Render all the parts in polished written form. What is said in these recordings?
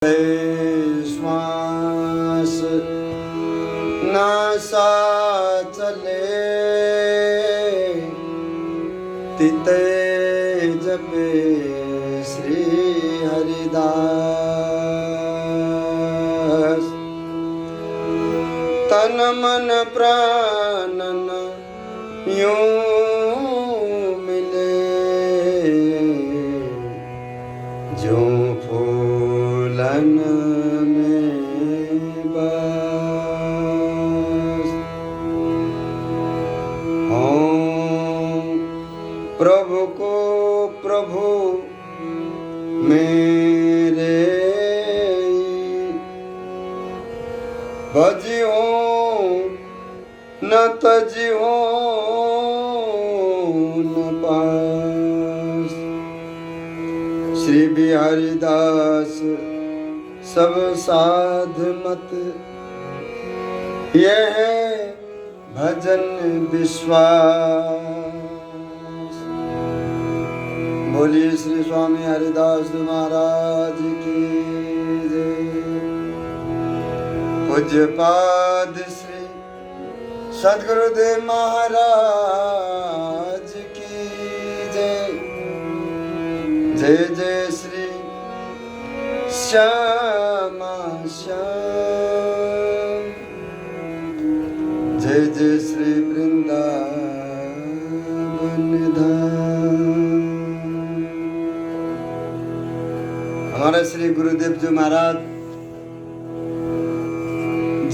श्वास नासा चले तिते जपे श्री हरिदास। तन मन प्राणन यूं मिले जो फूलन में बस। ओम प्रभु को प्रभु मेरे भजियो न तजियो न पास। श्री बिहारी दास सब साध मत यह भजन विश्वास। बोलिए श्री स्वामी हरिदास महाराज की जय। पूज्यपाद श्री सद्गुरुदेव महाराज की जय। जय जय श्री श्यामा श्याम। जय जय श्री वृंदावन धाम। हमारे श्री गुरुदेव जी महाराज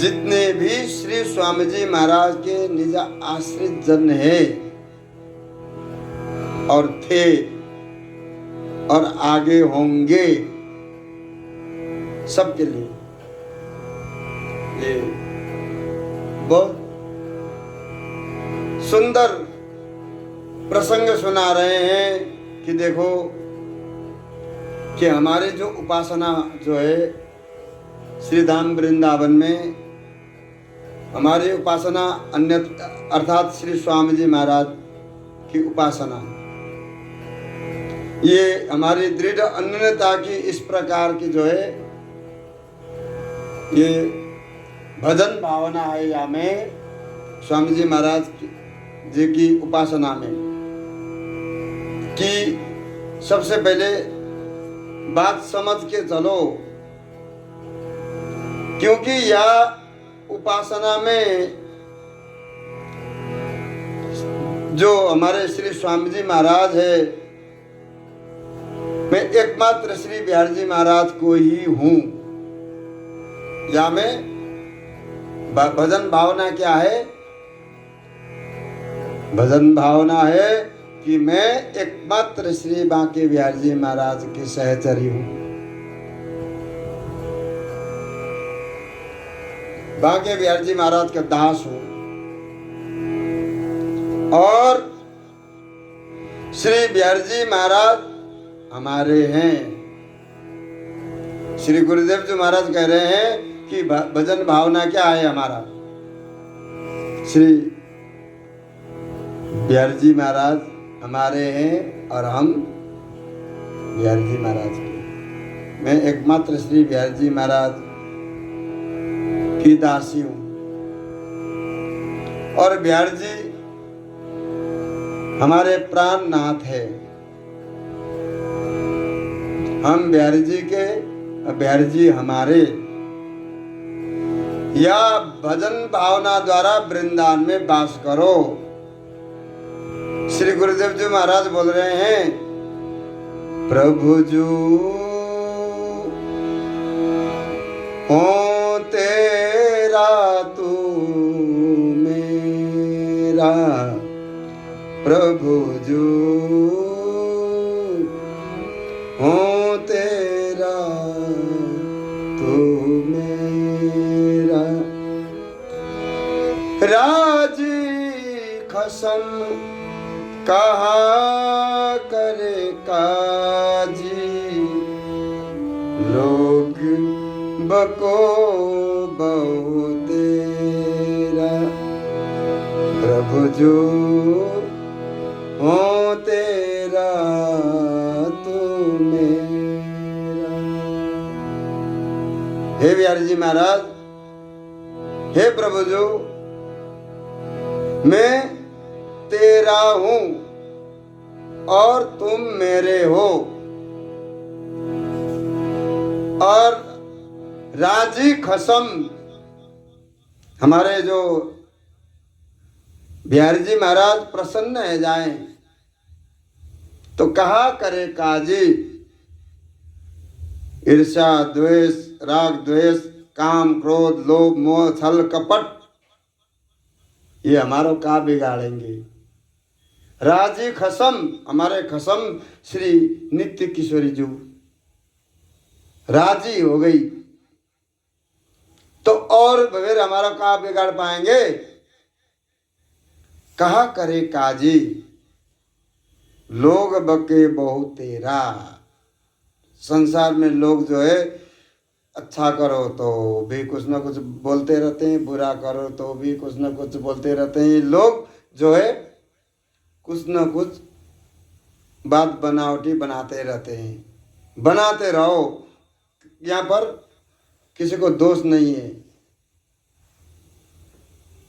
जितने भी श्री स्वामी जी महाराज के निज आश्रित जन है और थे और आगे होंगे, सबके लिए ये बहुत सुंदर प्रसंग सुना रहे हैं कि देखो कि हमारे जो उपासना जो है श्री धाम वृंदावन में हमारी उपासना अन्य अर्थात श्री स्वामी जी महाराज की उपासना, ये हमारी दृढ़ अन्यता की इस प्रकार की जो है ये भजन भावना है या में स्वामी जी महाराज जी की उपासना में कि सबसे पहले बात समझ के चलो, क्योंकि यह उपासना में जो हमारे श्री स्वामी जी महाराज है, मैं एकमात्र श्री बिहारी जी महाराज को ही हूं। या मैं भजन भावना क्या है? भजन भावना है कि मैं एकमात्र श्री बांके बिहारी जी महाराज के सहचरी हूं। बांके बिहारी जी महाराज का दास हूं और श्री बिहारी जी महाराज हमारे हैं। श्री गुरुदेव जी महाराज कह रहे हैं कि भजन भावना क्या है हमारा? श्री बिहारी जी महाराज हमारे हैं और हम बिहारी जी महाराज के। मैं एकमात्र श्री बिहारी जी महाराज की दासी हूं और बिहारी जी हमारे प्राणनाथ है। हम बिहारी जी के, बिहारी जी हमारे। या भजन भावना द्वारा वृंदावन में वास करो। श्री गुरुदेव जी महाराज बोल रहे हैं, प्रभु जो हो तेरा तू मेरा, प्रभु जो हो तेरा तू मेरा। राजी खसम कहा करे काजी, लोग बको बहु तेरा, प्रभु जो हो तेरा तू मेरा। हे बिहारी जी महाराज, हे प्रभु जो, मैं तेरा हूं और तुम मेरे हो। और राजी खसम, हमारे जो बिहारी जी महाराज प्रसन्न है जाए तो कहा करे काजी, ईर्ष्या द्वेष राग द्वेष काम क्रोध लोभ मोह छल कपट ये हमारो का बिगाड़ेंगे। राजी खसम, हमारे खसम श्री नित्य किशोरी जी राजी हो गई तो और फिर हमारा का बिगाड़ पाएंगे। कहा करे काजी, लोग बके बहु तेरा। संसार में लोग जो है अच्छा करो तो भी कुछ ना कुछ बोलते रहते हैं, बुरा करो तो भी कुछ ना कुछ बोलते रहते हैं। लोग जो है कुछ ना कुछ बात बनावटी बनाते रहते हैं। बनाते रहो, यहाँ पर किसी को दोष नहीं है।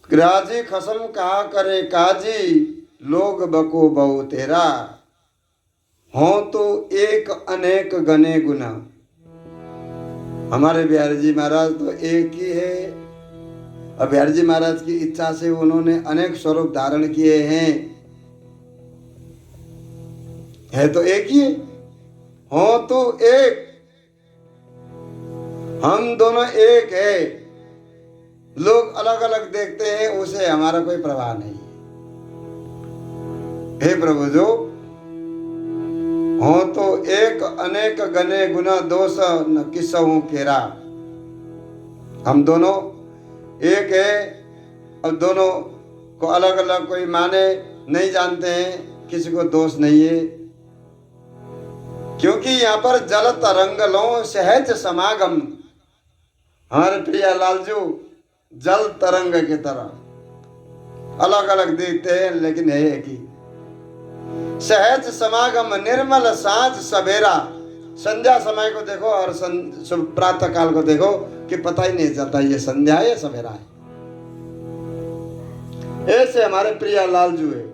राजी खसम कहा करे काजी, लोग बको बहु तेरा। हो तो एक अनेक गने गुना। हमारे बिहारी जी महाराज तो एक ही है और बिहारी जी महाराज की इच्छा से उन्होंने अनेक स्वरूप धारण किए हैं। है तो एक ही है। हो तो एक, हम दोनों एक है। लोग अलग अलग देखते हैं, उसे हमारा कोई प्रवाह नहीं है। हे प्रभु जो, हो तो एक अनेक गने गुना दोष न किसहु केरा। हम दोनों एक है और दोनों को अलग अलग कोई माने नहीं जानते हैं, किसी को दोष नहीं है। क्योंकि यहाँ पर जल तरंग लो सहज समागम। हमारे प्रिया लालजू जल तरंग की तरह अलग अलग दिखते हैं लेकिन है एक ही। सहज समागम निर्मल साँझ सवेरा। संध्या समय को देखो और प्रातः काल को देखो कि पता ही नहीं चलता ये संध्या है या सवेरा है। ऐसे हमारे प्रिया लालजू है।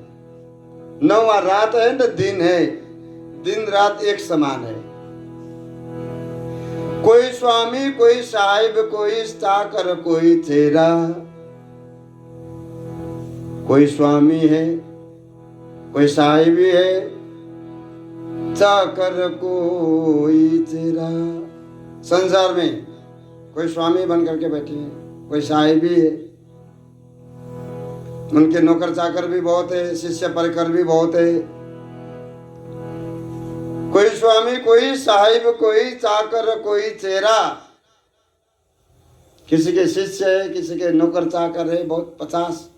न रात है न दिन है, दिन रात एक समान है। कोई स्वामी कोई साहिब कोई चाकर कोई चेरा। कोई स्वामी है कोई साहिब है, चाकर कोई चेरा। संसार में कोई स्वामी बन करके बैठे हैं, कोई साहिब भी है, उनके नौकर चाकर भी बहुत है, शिष्य परिकर भी बहुत है। कोई स्वामी कोई साहिब कोई चाकर कोई चेरा। किसी के शिष्य है, किसी के नौकर चाकर है, बहुत 50।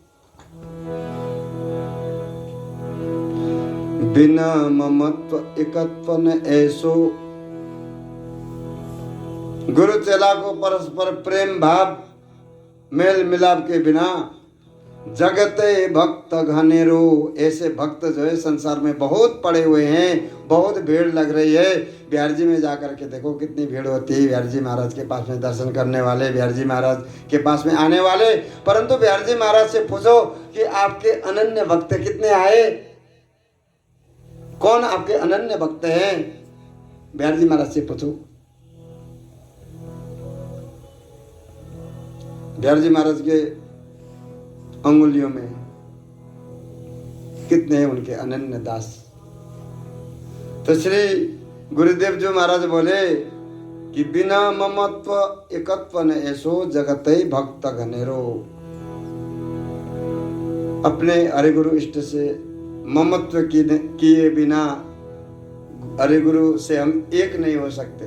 बिना ममत्व एकत्व न ऐसो। गुरु चेला को परस्पर प्रेम भाव मेल मिलाप के बिना जगते भक्त घनेरो। ऐसे भक्त जो है संसार में बहुत पड़े हुए हैं, बहुत भीड़ लग रही है। बिहार जी में जाकर के देखो कितनी भीड़ होती है। बिहार जी महाराज के पास में दर्शन करने वाले, बिहार जी महाराज के पास में आने वाले। परंतु बिहार जी महाराज से पूछो कि आपके अनन्य भक्त कितने आए, कौन आपके अनन्य भक्त हैं। बिहार जी महाराज से पूछो। बिहार जी महाराज के अंगुलियों में कितने हैं उनके अनन्य दास। तो श्री गुरुदेव जी महाराज बोले कि बिना ममत्व एकत्व न ऐसो जगते भक्त घनेरो। अपने हरि गुरु इष्ट से ममत्व किए बिना हरि गुरु से हम एक नहीं हो सकते।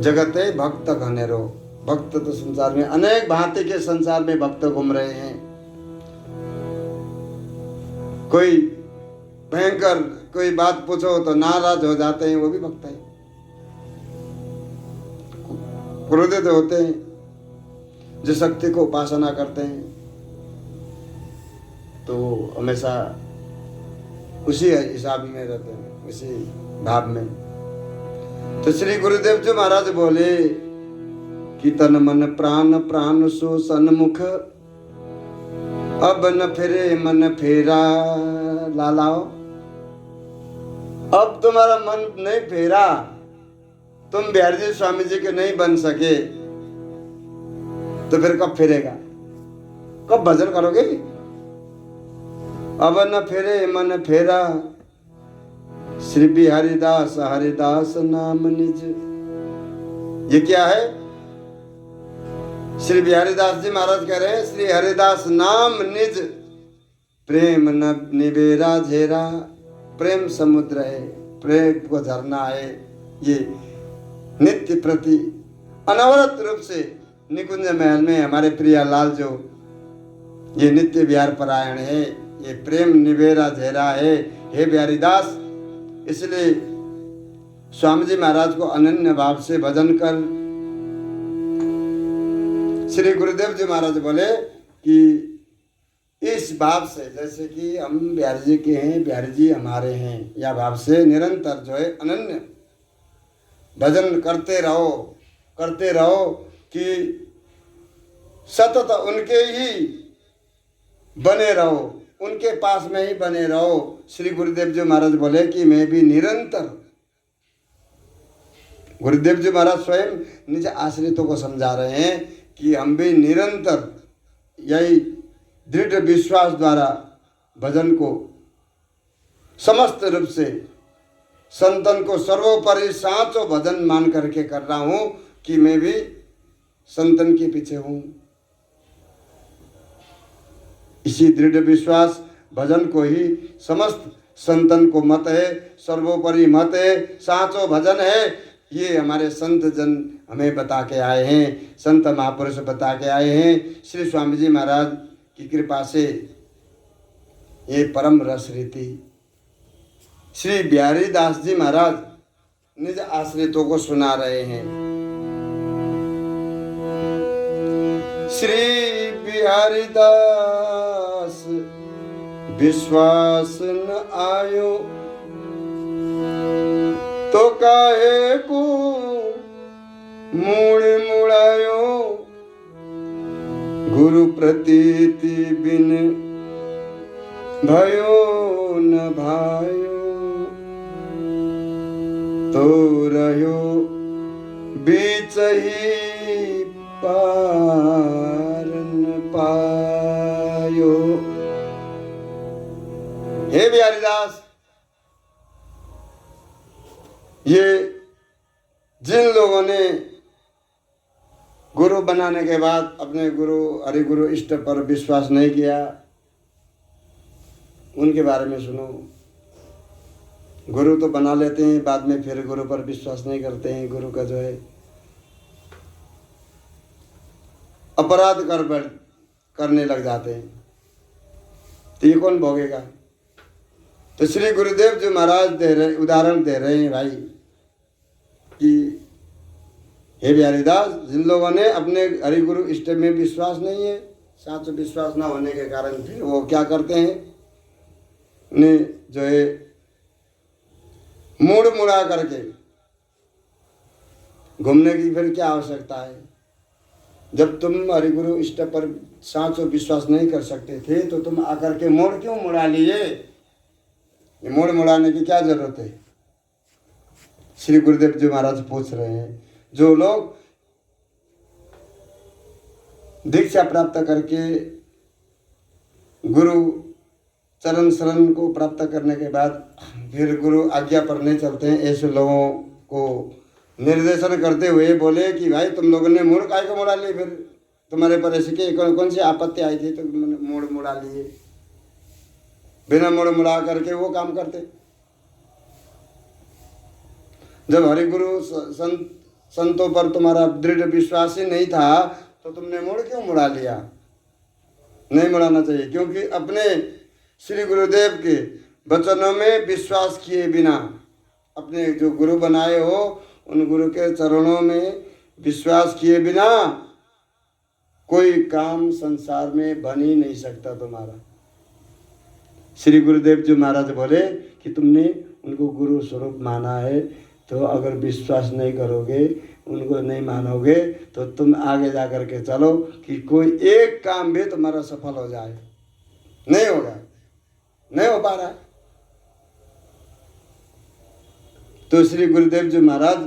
जगते भक्त घनेरो। भक्त तो संसार में अनेक भांति के संसार में भक्त घूम रहे हैं। कोई भयंकर कोई बात पूछो तो नाराज हो जाते हैं, वो भी भक्त है। क्रोधित होते हैं, जो शक्ति को उपासना करते हैं तो हमेशा उसी हिसाब में रहते हैं, उसी भाव में। तो श्री गुरुदेव जी महाराज बोले कि तन मन प्राण प्राण सो सन्मुख, अब न फिरे मन फेरा। लालाओ, अब तुम्हारा मन नहीं फेरा, तुम बिहारी जी स्वामी जी के नहीं बन सके, तो फिर कब फिरेगा? कब भजन करोगे? अब न फिरे मन फेरा, श्री बिहारी दास हरिदास नाम निज। ये क्या है? श्री बिहारी दास जी महाराज कह रहे हैं, श्री हरिदास नाम निज, प्रेम न निबेरा झेरा। प्रेम समुद्र है, प्रेम को झरना है, ये नित्य प्रति अनवरत रूप से निकुंज महल में हमारे प्रियालाल जो ये नित्य विहार परायण है, ये प्रेम निबेरा झेरा है। हे बिहारी दास, इसलिए स्वामी जी महाराज को अनन्य भाव से भजन कर। श्री गुरुदेव जी महाराज बोले कि इस भाव से, जैसे कि हम बिहारी जी के हैं, बिहारी जी हमारे हैं, या भाव से निरंतर जो है अनन्य भजन करते रहो कि सतत उनके ही बने रहो, उनके पास में ही बने रहो। श्री गुरुदेव जी महाराज बोले कि मैं भी निरंतर, गुरुदेव जी महाराज स्वयं निज आश्रितों को समझा रहे हैं कि हम भी निरंतर यही दृढ़ विश्वास द्वारा भजन को समस्त रूप से संतन को सर्वोपरि साचो भजन मान करके कर रहा हूं कि मैं भी संतन के पीछे हूं। इसी दृढ़ विश्वास भजन को ही समस्त संतन को मत है, सर्वोपरि मत है, साचो भजन है। ये हमारे संत जन हमें बता के आए हैं, संत महापुरुष बता के आए हैं। श्री स्वामी जी महाराज की कृपा से ये परम रस रीति श्री बिहारी दास जी महाराज निज आश्रितों को सुना रहे हैं। श्री बिहारी दास विश्वास न आयो, तो काहे को मूड़ मुड़ायो, गुरु प्रतीति बिन भयो न भायो, तो रहो बीच ही पार न पायो। हे बिहारी दास, ये जिन लोगों ने गुरु बनाने के बाद अपने गुरु हरिगुरु इष्ट पर विश्वास नहीं किया, उनके बारे में सुनो। गुरु तो बना लेते हैं, बाद में फिर गुरु पर विश्वास नहीं करते हैं, गुरु का जो है अपराध करने लग जाते हैं, तो ये कौन भोगेगा? तो श्री गुरुदेव जी महाराज उदाहरण दे रहे हैं भाई कि हे बिहारी दास, जिन लोगों ने अपने हरिगुरु इष्ट में विश्वास नहीं है, साथ विश्वास ना होने के कारण फिर वो क्या करते हैं, ने जो है मुड़ मुड़ा करके घूमने की फिर क्या आवश्यकता है? जब तुम हरिगुरु इष्ट पर साँचो विश्वास नहीं कर सकते थे, तो तुम आकर के मोड़ क्यों मुड़ा लिए? ये मोड़ मुड़ाने की क्या जरूरत है? श्री गुरुदेव जी महाराज पूछ रहे हैं, जो लोग दीक्षा प्राप्त करके गुरु चरण शरण को प्राप्त करने के बाद फिर गुरु आज्ञा पर नहीं चलते हैं, ऐसे लोगों को निर्देशन करते हुए बोले कि भाई तुम लोगों ने मोड़ काय को मुड़ा लिए, फिर तुम्हारे पर ऐसी कौन सी आपत्ति आई थी तो मोड़ मुड़ा लिए? बिना मोड़ मुड़ा करके वो काम करते। जब हरिगुरु संतों पर तुम्हारा दृढ़ विश्वास ही नहीं था, तो तुमने मोड़ क्यों मुड़ा लिया? नहीं मुड़ाना चाहिए, क्योंकि अपने श्री गुरुदेव के वचनों में विश्वास किए बिना, अपने जो गुरु बनाए हो उन गुरु के चरणों में विश्वास किए बिना कोई काम संसार में बन ही नहीं सकता तुम्हारा। श्री गुरुदेव जी महाराज बोले कि तुमने उनको गुरु स्वरूप माना है, तो अगर विश्वास नहीं करोगे उनको नहीं मानोगे तो तुम आगे जा कर के चलो कि कोई एक काम भी तुम्हारा सफल हो जाए, नहीं होगा, नहीं हो पा रहा है। तो श्री गुरुदेव जी महाराज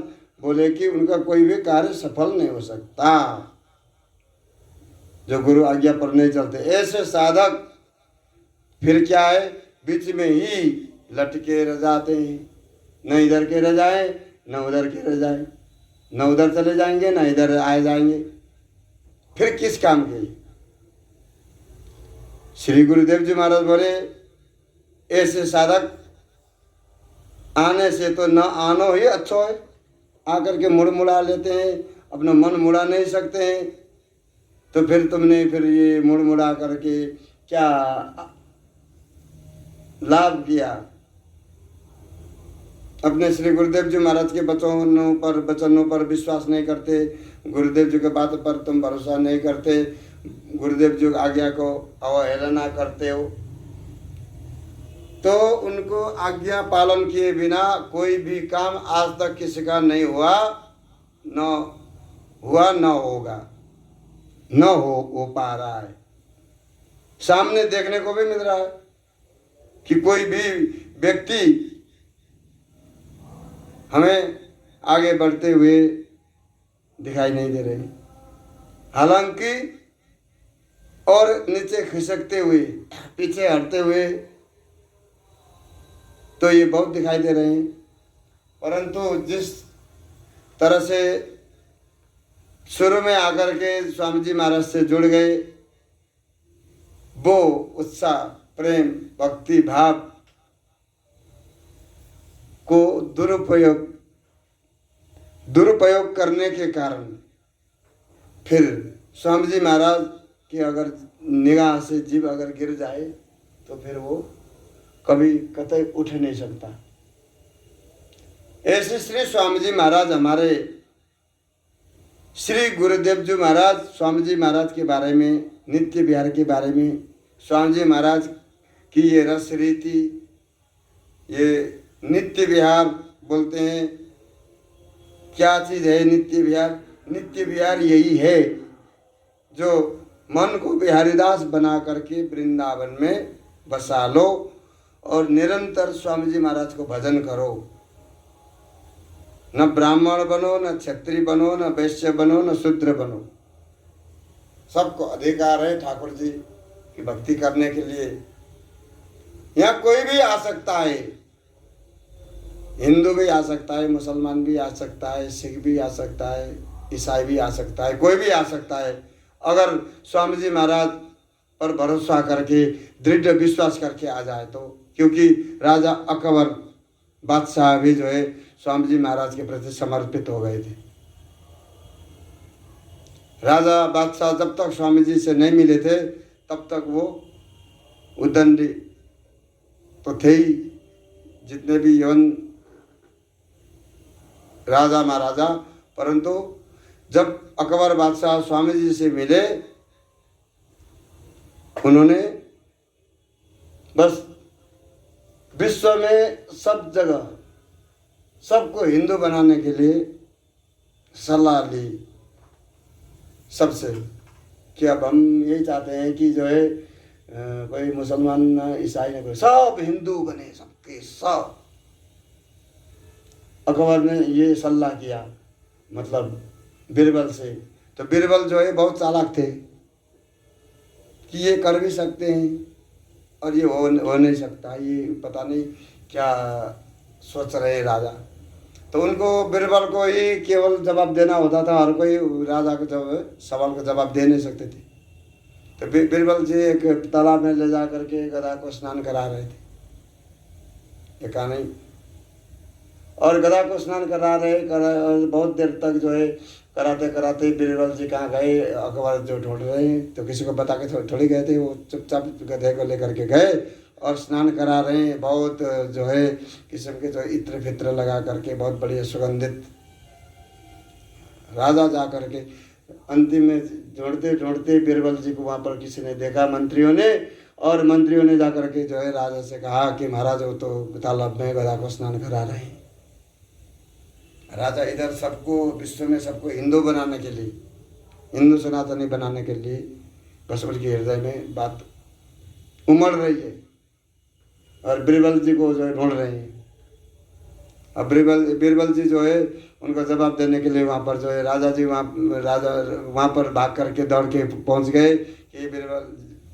बोले कि उनका कोई भी कार्य सफल नहीं हो सकता जो गुरु आज्ञा पर नहीं चलते। ऐसे साधक फिर क्या है, बीच में ही लटके रह जाते हैं, न इधर के रह जाए न उधर के रह जाए, न उधर चले जाएंगे न इधर आए जाएंगे, फिर किस काम के। श्री गुरुदेव जी महाराज बोले ऐसे साधक आने से तो न आनो ही अच्छा है, आकर के मुड़ मुड़ा लेते हैं, अपना मन मुड़ा नहीं सकते हैं, तो फिर तुमने फिर ये मुड़ मुड़ा करके क्या लाभ किया। अपने श्री गुरुदेव जी महाराज के वचनों पर विश्वास नहीं करते, गुरुदेव जी के बात पर तुम भरोसा नहीं करते, गुरुदेव जी की आज्ञा को अवहेलना करते हो, तो उनको आज्ञा पालन किए बिना कोई भी काम आज तक किसी का नहीं हुआ, न होगा, न हो पा रहा है। सामने देखने को भी मिल रहा है कि कोई भी व्यक्ति हमें आगे बढ़ते हुए दिखाई नहीं दे रहे, हालांकि और नीचे खिसकते हुए, पीछे हटते हुए तो ये बहुत दिखाई दे रहे हैं। परंतु जिस तरह से शुरू में आकर के स्वामी जी महाराज से जुड़ गए, वो उत्साह, प्रेम, भक्ति भाव को दुरुपयोग करने के कारण फिर स्वामी जी महाराज की अगर निगाह से जीव अगर गिर जाए तो फिर वो कभी कतई उठ नहीं सकता। ऐसे श्री स्वामी जी महाराज, हमारे श्री गुरुदेव जी महाराज स्वामी जी महाराज के बारे में, नित्य विहार के बारे में, स्वामी जी महाराज की ये रस रीति, ये नित्य विहार बोलते हैं। क्या चीज़ है नित्य विहार? नित्य विहार यही है जो मन को बिहारीदास बना करके वृंदावन में बसा लो और निरंतर स्वामी जी महाराज को भजन करो। न ब्राह्मण बनो, न क्षत्रिय बनो, न वैश्य बनो, न शूद्र बनो, सबको अधिकार है ठाकुर जी की भक्ति करने के लिए। यहाँ कोई भी आ सकता है, हिंदू भी आ सकता है, मुसलमान भी आ सकता है, सिख भी आ सकता है, ईसाई भी आ सकता है, कोई भी आ सकता है, अगर स्वामी जी महाराज पर भरोसा करके दृढ़ विश्वास करके आ जाए तो। क्योंकि राजा अकबर बादशाह भी जो है स्वामी जी महाराज के प्रति समर्पित हो गए थे। राजा बादशाह जब तक स्वामी जी से नहीं मिले थे तब तक वो उदंडी तो थे ही, जितने भी यवन राजा महाराजा। परंतु जब अकबर बादशाह स्वामी जी से मिले, उन्होंने बस विश्व में सब जगह सबको हिंदू बनाने के लिए सलाह ली सबसे कि अब हम यही चाहते हैं कि जो है कोई मुसलमान न ईसाई न कोई, सब हिंदू बने, सबके सब। अकबर ने ये सलाह किया, मतलब बीरबल से। तो बीरबल जो है बहुत चालाक थे कि ये कर भी सकते हैं और ये हो नहीं सकता, ये पता नहीं क्या सोच रहे राजा। तो उनको बीरबल को ही केवल जवाब देना होता था, हर कोई राजा को जब सवाल का जवाब दे नहीं सकते थे। तो बीरबल जी एक तालाब में ले जा करके गधा को स्नान करा रहे थे, ये कहा नहीं, और गधा को स्नान करा और बहुत देर तक जो है कराते कराते बीरबल जी कहाँ गए, अकबर जो ढूंढ रहे हैं, तो किसी को बता के थोड़ी गए थे, वो चुपचाप गधे को लेकर के गए और स्नान करा रहे हैं। बहुत जो है किस्म के जो इत्र फित्र लगा करके बहुत बढ़िया सुगंधित। राजा जा करके अंतिम में ढूंढते ढूंढते बीरबल जी को वहाँ पर किसी ने देखा, मंत्रियों ने, और मंत्रियों ने जा करके जो है राजा से कहा कि महाराज वो तो तालाब में गधा को स्नान करा रहे हैं। राजा इधर सबको विश्व में सबको हिंदू बनाने के लिए, हिंदू सनातनी बनाने के लिए बसवल के हृदय में बात उमड़ रही है और बीरबल जी को जो है ढूंढ रहे हैं। अब बीरबल जी जो है उनका जवाब देने के लिए वहाँ पर जो है राजा जी वहाँ पर भाग करके दौड़ के पहुँच गए कि बीरबल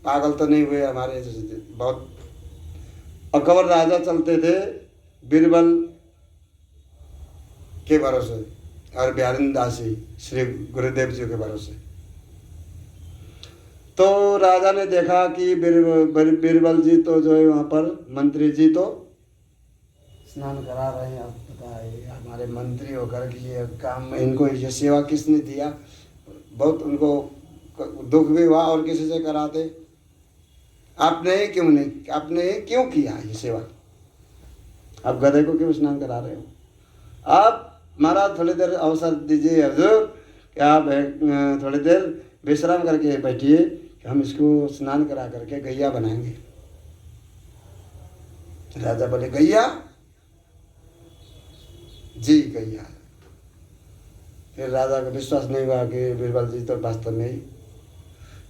पागल तो नहीं हुए हमारे, बहुत अकबर राजा चलते थे बीरबल के भरोसे और बिहारिन दासी श्री गुरुदेव जी के भरोसे। तो राजा ने देखा कि बीरबल जी तो जो है वहाँ पर मंत्री जी तो स्नान करा रहे हैं। अब पता है हमारे मंत्री होकर के ये काम, इनको ये सेवा किसने दिया, बहुत उनको दुख भी हुआ। और किसी से कराते, आपने क्यों किया ये सेवा, आप गधे को क्यों स्नान करा रहे हो। आप महाराज थोड़ी देर अवसर दीजिए हजूर, कि आप थोड़ी देर विश्राम करके बैठिए कि हम इसको स्नान करा करके गैया बनाएंगे। राजा बोले गैया जी, गैया। फिर राजा को विश्वास नहीं हुआ कि बीरबल जी तो वास्तव में ही,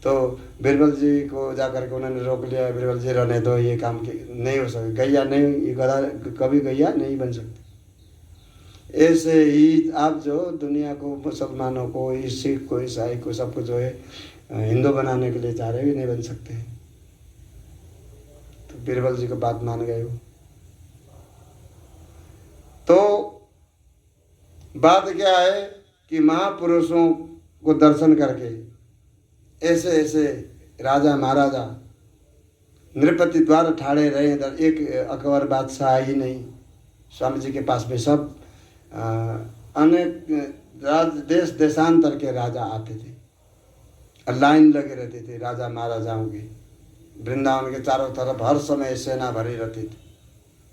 तो बीरबल जी को जाकर के उन्होंने रोक लिया, बीरबल जी रहने दो, ये काम नहीं हो सकता, गैया नहीं, ये गधा कभी गैया नहीं बन सकती। ऐसे ही आप जो दुनिया को, मुसलमानों को, सिख को, ईसाई को, सबको जो है हिंदू बनाने के लिए चाह रहे भी नहीं बन सकते। तो बीरबल जी को बात मान गए वो। तो बात क्या है कि महापुरुषों को दर्शन करके ऐसे ऐसे राजा महाराजा नृपति द्वार ठाड़े रहे। इधर एक अकबर बादशाह ही नहीं, स्वामी जी के पास में सब अनेक देश देशांतर के राजा आते थे और लाइन लगे रहते थे राजा महाराजाओं की। वृंदावन के चारों तरफ हर समय सेना भरी रहती थी।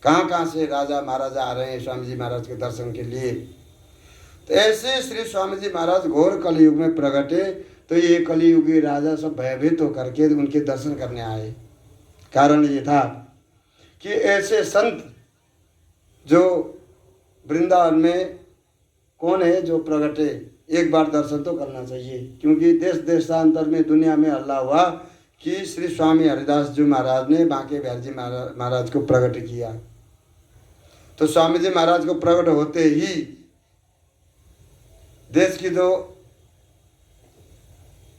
कहाँ से राजा महाराजा आ रहे हैं स्वामी जी महाराज के दर्शन के लिए। तो ऐसे श्री स्वामी जी महाराज घोर कलयुग में प्रगटे। तो ये कलयुगी राजा सब भयभीत होकर के उनके दर्शन करने आए। कारण ये था कि ऐसे संत जो वृंदावन में कौन है जो प्रगटे, एक बार दर्शन तो करना चाहिए। क्योंकि देश देशांतर में दुनिया में हल्ला हुआ कि श्री स्वामी हरिदास जी महाराज ने बांके बिहारी जी महाराज को प्रकट किया। तो स्वामी जी महाराज को प्रकट होते ही देश की जो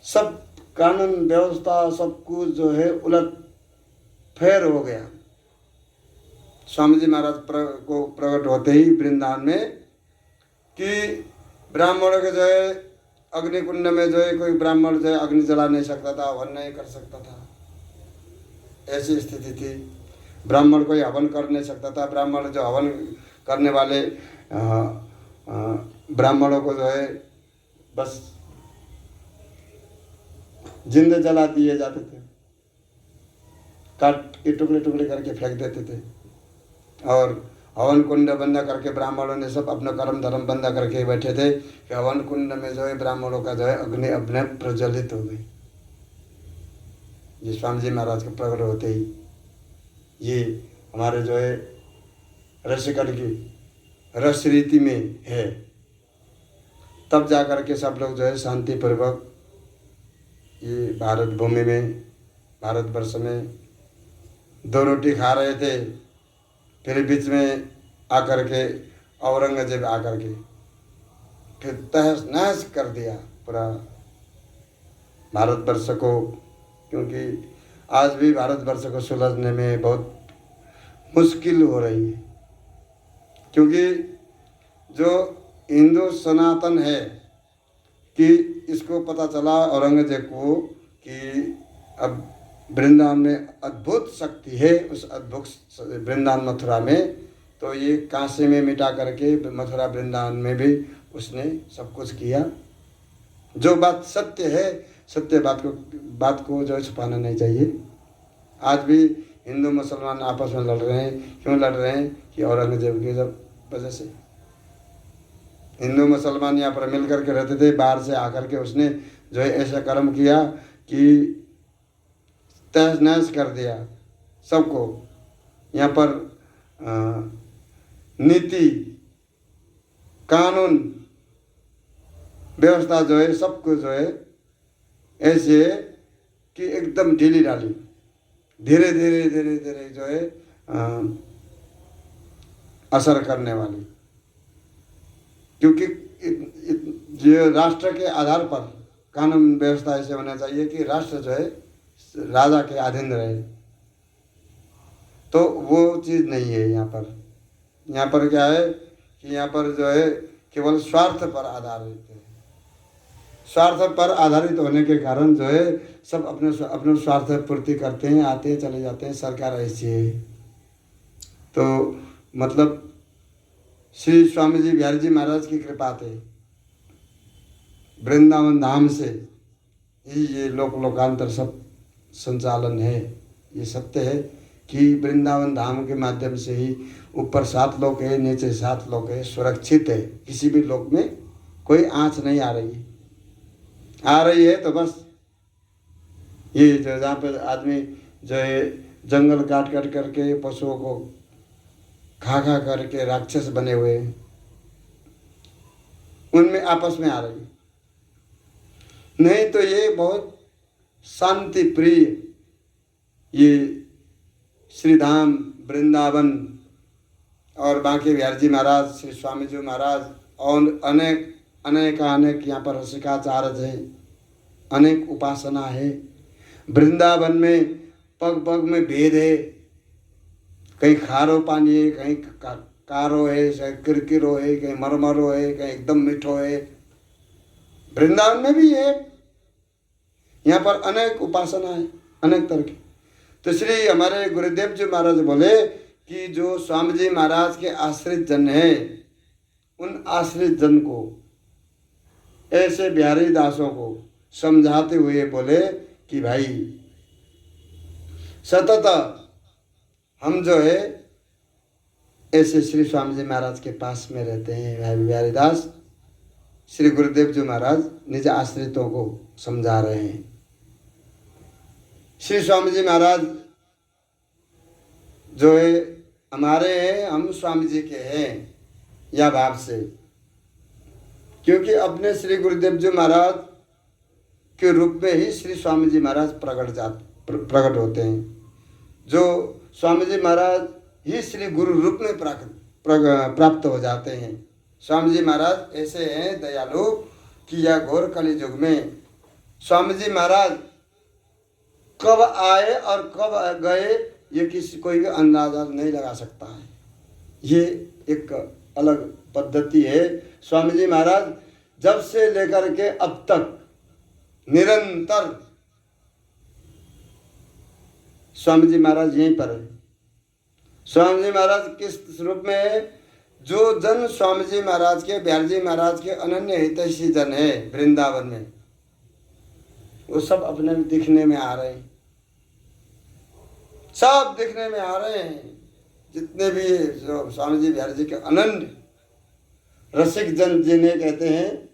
सब कानून व्यवस्था सब कुछ जो है उलट फेर हो गया। स्वामी जी महाराज को प्रकट होते ही वृंदावन में कि ब्राह्मणों के जो है अग्निकुंड में जो है कोई ब्राह्मण जो है अग्नि जला नहीं सकता था, हवन नहीं कर सकता था, ऐसी स्थिति थी। ब्राह्मण कोई हवन कर नहीं सकता था। ब्राह्मण जो हवन करने वाले ब्राह्मणों को जो है बस जिंदे जला दिए जाते थे, काट के टुकड़े टुकड़े करके फेंक देते थे। और हवन कुंड बंद करके ब्राह्मणों ने सब अपना कर्म धर्म बंद करके बैठे थे कि हवन कुंड में जो है ब्राह्मणों का जो है अग्नि अपने प्रज्वलित हो गई। जी स्वामी जी महाराज के प्रकट होते ही ये हमारे जो है रसिकन की रस रीति में है। तब जा कर के सब लोग जो है शांतिपूर्वक ये भारत भूमि में, भारतवर्ष में दो रोटी खा रहे थे। फिर बीच में आकर के औरंगजेब आकर के फिर तहस नहस कर दिया पूरा भारतवर्ष को। क्योंकि आज भी भारतवर्ष को सुलझने में बहुत मुश्किल हो रही है। क्योंकि जो हिंदू सनातन है कि इसको पता चला औरंगजेब को कि अब वृंदावन में अद्भुत शक्ति है, उस अद्भुत वृंदावन मथुरा में, तो ये काशी में मिटा करके मथुरा वृंदावन में भी उसने सब कुछ किया। जो बात सत्य है, सत्य बात को जो है छुपाना नहीं चाहिए। आज भी हिंदू मुसलमान आपस में लड़ रहे हैं। क्यों लड़ रहे हैं? कि औरंगजेब की वजह से। हिंदू मुसलमान यहाँ पर मिल करके रहते थे, बाहर से आकर के उसने जो है ऐसा कर्म किया कि तहस नहस कर दिया सबको। यहाँ पर नीति कानून व्यवस्था जो है सब कुछ जो है ऐसे है कि एकदम ढीली ढाली, धीरे धीरे धीरे धीरे जो है असर करने वाली। क्योंकि जो राष्ट्र के आधार पर कानून व्यवस्था ऐसे होना चाहिए कि राष्ट्र जो है राजा के अधीन रहे, तो वो चीज़ नहीं है यहाँ पर। यहाँ पर क्या है कि यहाँ पर जो है केवल स्वार्थ पर आधारित है। स्वार्थ पर आधारित होने के कारण जो है सब अपने स्वार्थ पूर्ति करते हैं, आते हैं चले जाते हैं। सरकार ऐसी है। तो मतलब श्री स्वामी जी बिहारी जी महाराज की कृपा थे, वृंदावन धाम से ही ये लोकांतर सब संचालन है। ये सत्य है कि वृंदावन धाम के माध्यम से ही ऊपर 7 लोक है, नीचे 7 लोक है, सुरक्षित है। किसी भी लोक में कोई आँच नहीं आ रही है तो बस ये जो जहाँ पर आदमी जो है जंगल काट करके पशुओं को खा करके राक्षस बने हुए हैं, उनमें आपस में आ रही है। नहीं तो ये बहुत शांति प्रिय ये श्रीधाम वृंदावन और बांके बिहारी जी महाराज, श्री स्वामी जी महाराज और अनेक यहाँ पर रसिकाचार्य है, अनेक उपासना है। वृंदावन में पग पग में भेद है, कहीं खारो पानी है, कहीं कारो है, कहीं किरकिरो है, कहीं मरमरो है, कहीं एकदम मीठो है। वृंदावन में भी है। यहाँ पर अनेक उपासना है, अनेक तरह की। तो श्री हमारे गुरुदेव जी महाराज बोले कि जो स्वामी जी महाराज के आश्रित जन है, उन आश्रित जन को ऐसे बिहारी दासों को समझाते हुए बोले कि भाई सतत हम जो है ऐसे श्री स्वामी जी महाराज के पास में रहते हैं। भाई बिहारी दास श्री गुरुदेव जी महाराज निज आश्रितों को समझा रहे हैं। श्री स्वामी जी महाराज जो है हमारे हैं, हम स्वामी जी के हैं, या भाव से। क्योंकि अपने श्री गुरुदेव जी महाराज के रूप में ही श्री स्वामी जी महाराज प्रकट होते हैं। जो स्वामी जी महाराज ही श्री गुरु रूप में प्राप्त हो जाते हैं। स्वामी जी महाराज ऐसे हैं दयालु कि यह घोर कली युग में स्वामी जी महाराज कब आए और कब गए ये कोई भी अंदाजा नहीं लगा सकता है। ये एक अलग पद्धति है। स्वामी जी महाराज जब से लेकर के अब तक निरंतर स्वामी जी महाराज यहीं पर है। स्वामी जी महाराज किस रूप में है? जो जन स्वामी जी महाराज के, बिहारी जी महाराज के अनन्य हितैषी जन है वृंदावन में, वो सब अपने दिखने में आ रहे हैं, सब दिखने में आ रहे हैं। जितने भी जो स्वामी जी बिहारी जी के अनन्य रसिक जन जिन्हें कहते हैं,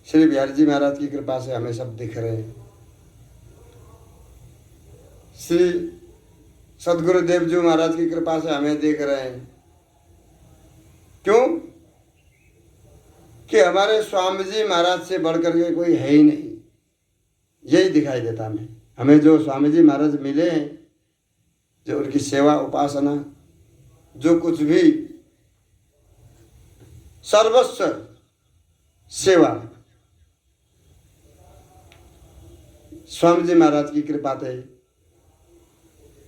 श्री बिहारी जी महाराज की कृपा से हमें सब दिख रहे हैं। श्री सदगुरुदेव जी महाराज की कृपा से हमें देख रहे हैं। क्यों? कि हमारे स्वामी जी महाराज से बढ़कर के कोई है ही नहीं। यही दिखाई देता हमें जो स्वामी जी महाराज मिले हैं, जो उनकी सेवा उपासना, जो कुछ भी सर्वस्व सेवा स्वामी जी महाराज की कृपा से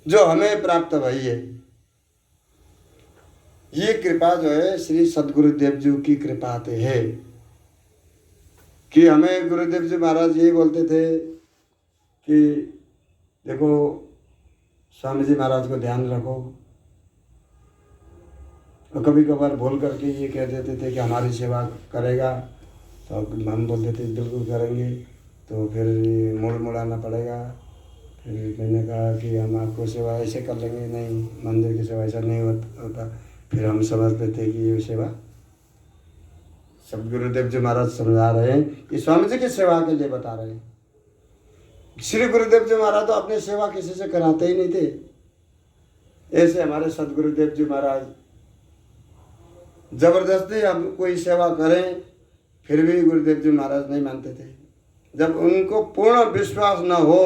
जो हमें प्राप्त भई है। ये कृपा जो है श्री सदगुरुदेव जी की कृपा से है। कि हमें गुरुदेव जी महाराज यही बोलते थे कि देखो स्वामी जी महाराज को ध्यान रखो, और कभी कभार भूल करके ये कह देते थे कि हमारी सेवा करेगा, तो हम बोलते थे बिल्कुल करेंगे। तो फिर मुड़ाना पड़ेगा। फिर मैंने कहा कि हम आपको सेवा ऐसे कर लेंगे, नहीं, मंदिर की सेवा ऐसा नहीं होता। फिर हम समझते थे कि ये सेवा सब गुरुदेव जी महाराज समझा रहे हैं, कि स्वामी जी की सेवा के लिए बता रहे हैं। श्री गुरुदेव जी महाराज तो अपनी सेवा किसी से कराते ही नहीं थे। ऐसे हमारे सदगुरुदेव जी महाराज जबरदस्ती हम कोई सेवा करें फिर भी गुरुदेव जी महाराज नहीं मानते थे। जब उनको पूर्ण विश्वास न हो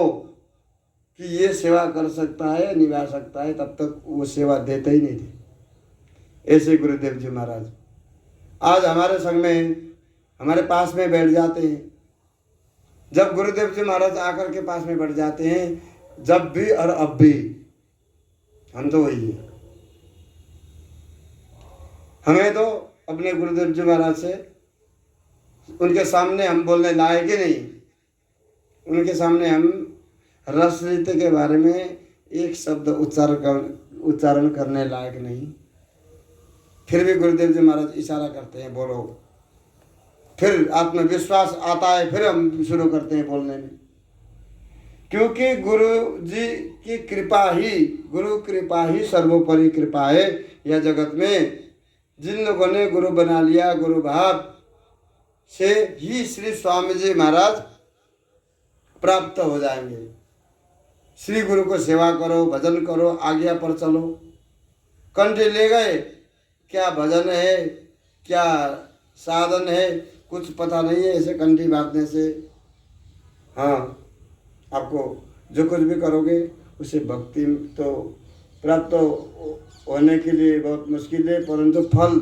कि ये सेवा कर सकता है, निभा सकता है, तब तक वो सेवा देते ही नहीं थे। ऐसे गुरुदेव जी महाराज आज हमारे संग में, हमारे पास में बैठ जाते हैं। जब गुरुदेव जी महाराज आकर के पास में बैठ जाते हैं, जब भी और अब भी हम तो वही है। हमें तो अपने गुरुदेव जी महाराज से, उनके सामने हम बोलने लायक ही नहीं। उनके सामने हम रस रीति के बारे में एक शब्द उच्चारण करने लायक नहीं। फिर भी गुरुदेव जी महाराज इशारा करते हैं, बोलो। फिर आत्मविश्वास आता है, फिर हम शुरू करते हैं बोलने में। क्योंकि गुरु जी की कृपा ही, गुरु कृपा ही सर्वोपरि कृपा है। यह जगत में जिन लोगों ने गुरु बना लिया, गुरु भाव से ही श्री स्वामी जी महाराज प्राप्त हो जाएंगे। श्री गुरु को सेवा करो, भजन करो, आज्ञा पर चलो। कंठी ले गए, क्या भजन है, क्या साधन है, कुछ पता नहीं है। ऐसे कंठी बांधने से हाँ, आपको जो कुछ भी करोगे उसे भक्ति तो प्राप्त होने के लिए बहुत मुश्किल है, परंतु फल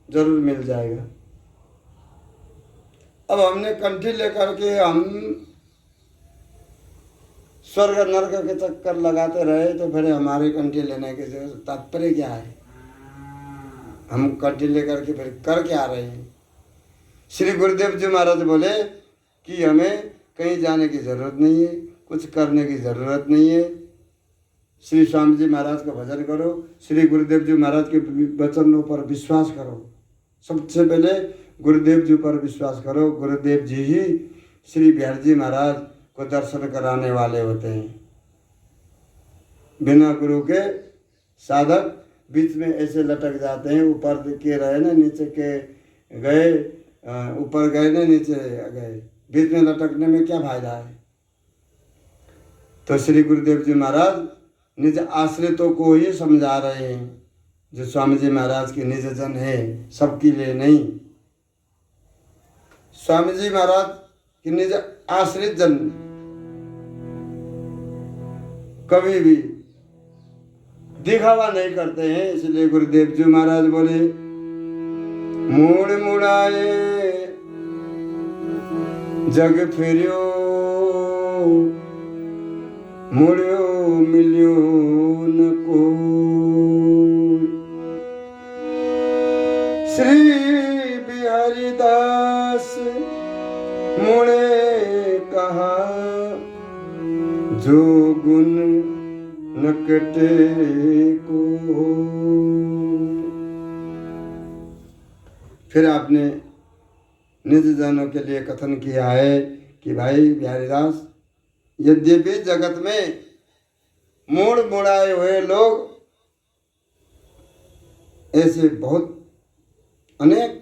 जरूर मिल जाएगा। अब हमने कंठी लेकर के हम स्वर्ग नरक के चक्कर लगाते रहे तो फिर हमारे कंठी लेने के तात्पर्य क्या है? हम कंठी लेकर के फिर कर क्या रहे हैं? श्री गुरुदेव जी महाराज बोले कि हमें कहीं जाने की जरूरत नहीं है, कुछ करने की जरूरत नहीं है। श्री स्वामी जी महाराज का भजन करो, श्री गुरुदेव जी महाराज के वचनों पर विश्वास करो। सबसे पहले गुरुदेव जी पर विश्वास करो। गुरुदेव जी ही श्री बिहारी जी महाराज को दर्शन कराने वाले होते हैं। बिना गुरु के साधक बीच में ऐसे लटक जाते हैं। ऊपर के रहे ना नीचे के गए, ऊपर गए ना नीचे गए, बीच में लटकने में क्या फायदा है? तो श्री गुरुदेव जी महाराज निज आश्रितों को ही समझा रहे हैं, जो स्वामी जी महाराज के निज जन है, सबके लिए नहीं। स्वामी जी महाराज के निज आश्रित जन कभी भी दिखावा नहीं करते हैं। इसलिए गुरुदेव जी महाराज बोले, मोड़ मुड़ाए जग फिरियो, मुड़ियो मिलियो न कोई। श्री बिहारी दास मुड़े कहा, जो गुण न कटे को। फिर आपने निज जनों के लिए कथन किया है कि भाई बिहारीदास, यद्यपि जगत में मोड़ मुड़ाए हुए लोग ऐसे बहुत अनेक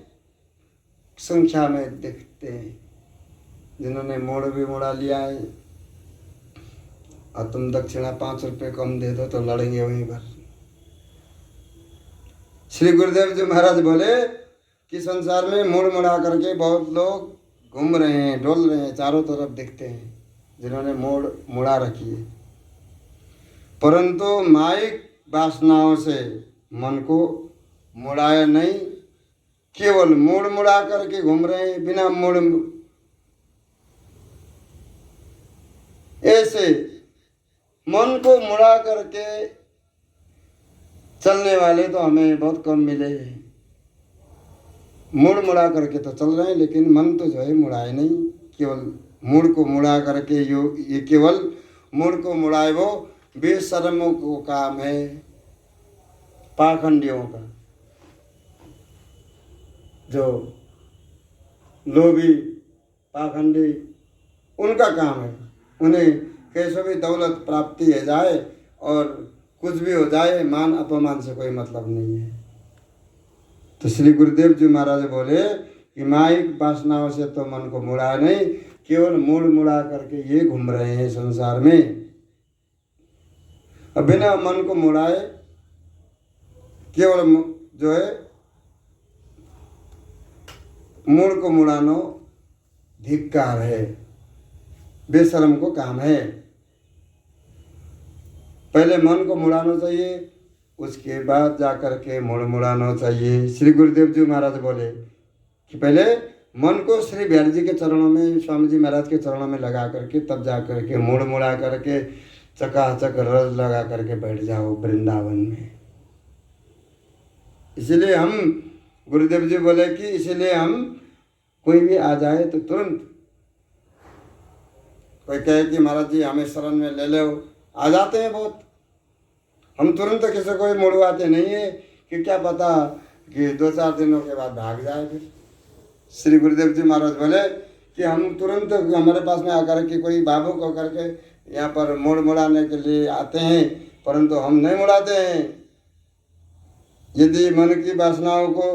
संख्या में दिखते हैं, जिन्होंने मोड़ भी मुड़ा लिया है। और तुम दक्षिणा 5 रुपये कम दे दो तो लड़ेंगे वहीं पर। श्री गुरुदेव जी महाराज बोले कि संसार में मुड़ मुड़ा करके बहुत लोग घूम रहे हैं, डोल रहे हैं, चारों तरफ दिखते हैं, जिन्होंने मोड़ मुड़ा रखी है, परंतु माइक वासनाओं से मन को मुड़ाया नहीं, केवल मोड़ मुड़ा करके घूम रहे हैं बिना मोड़। ऐसे मन को मुड़ा करके चलने वाले तो हमें बहुत कम मिले हैं। मुड़ मुड़ा करके तो चल रहे हैं, लेकिन मन तो जो है मुड़ाए नहीं। केवल मुड़ को मुड़ा करके ये केवल मुड़ को मुड़ाए वो बेशर्मों को काम है, पाखंडियों का। जो लोभी पाखंडी, उनका काम है। उन्हें कैसे भी दौलत प्राप्ति है जाए और कुछ भी हो जाए, मान अपमान से कोई मतलब नहीं है। तो श्री गुरुदेव जी महाराज बोले कि माइक वासनाओं से तो मन को मुड़ा नहीं, केवल मुड़ मुड़ा करके ये घूम रहे हैं संसार में। अब बिना मन को मुड़ाए केवल जो है मूड को मुड़ानो धिक्कार है, बेशरम को काम है। पहले मन को मुड़ाना चाहिए, उसके बाद जाकर के मूड मुड़ाना चाहिए। श्री गुरुदेव जी महाराज बोले कि पहले मन को श्री बिहारी जी के चरणों में, स्वामी जी महाराज के चरणों में लगा करके तब जा करके मूड मुड़ा करके चकाचक रस लगा करके बैठ जाओ वृंदावन में। इसीलिए हम गुरुदेव जी बोले कि इसीलिए हम कोई भी आ जाए तो तुरंत, कोई कहे कि महाराज जी हमें शरण में ले लो, आ जाते हैं बहुत। हम तुरंत किसी को मुड़वाते नहीं है कि क्या पता कि 2-4 दिनों के बाद भाग जाए। फिर श्री गुरुदेव जी महाराज बोले कि हम तुरंत हमारे पास में आकर के कोई भावुक होकर के यहाँ पर मोड़ मुड़ाने के लिए आते हैं, परंतु हम नहीं मुड़ाते हैं। यदि मन की वासनाओं को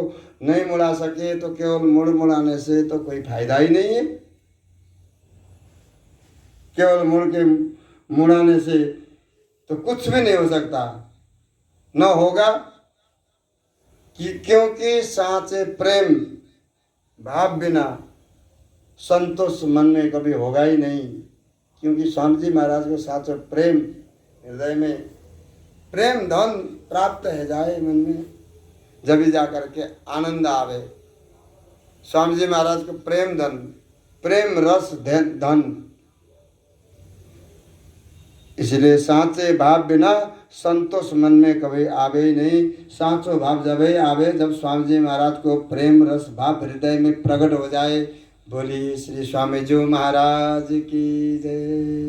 नहीं मुड़ा सके तो केवल मुड़ मुड़ाने से तो कोई फायदा ही नहीं है। केवल मुड़ के मुड़ाने से तो कुछ भी नहीं हो सकता, न होगा कि क्योंकि साँचे प्रेम भाव बिना संतोष मन में कभी होगा ही नहीं। क्योंकि स्वामी जी महाराज को साँचो प्रेम हृदय में, प्रेम धन प्राप्त है जाए मन में, जब ही जाकर के आनंद आवे। स्वामी जी महाराज को प्रेम धन, प्रेम रस धन, इसलिए साँचे भाव बिना संतोष मन में कभी आवे ही नहीं। साँचो भाव जब ही आवे जब स्वामी जी महाराज को प्रेम रस भाव हृदय में प्रकट हो जाए। बोलिए श्री स्वामी जी महाराज की जय।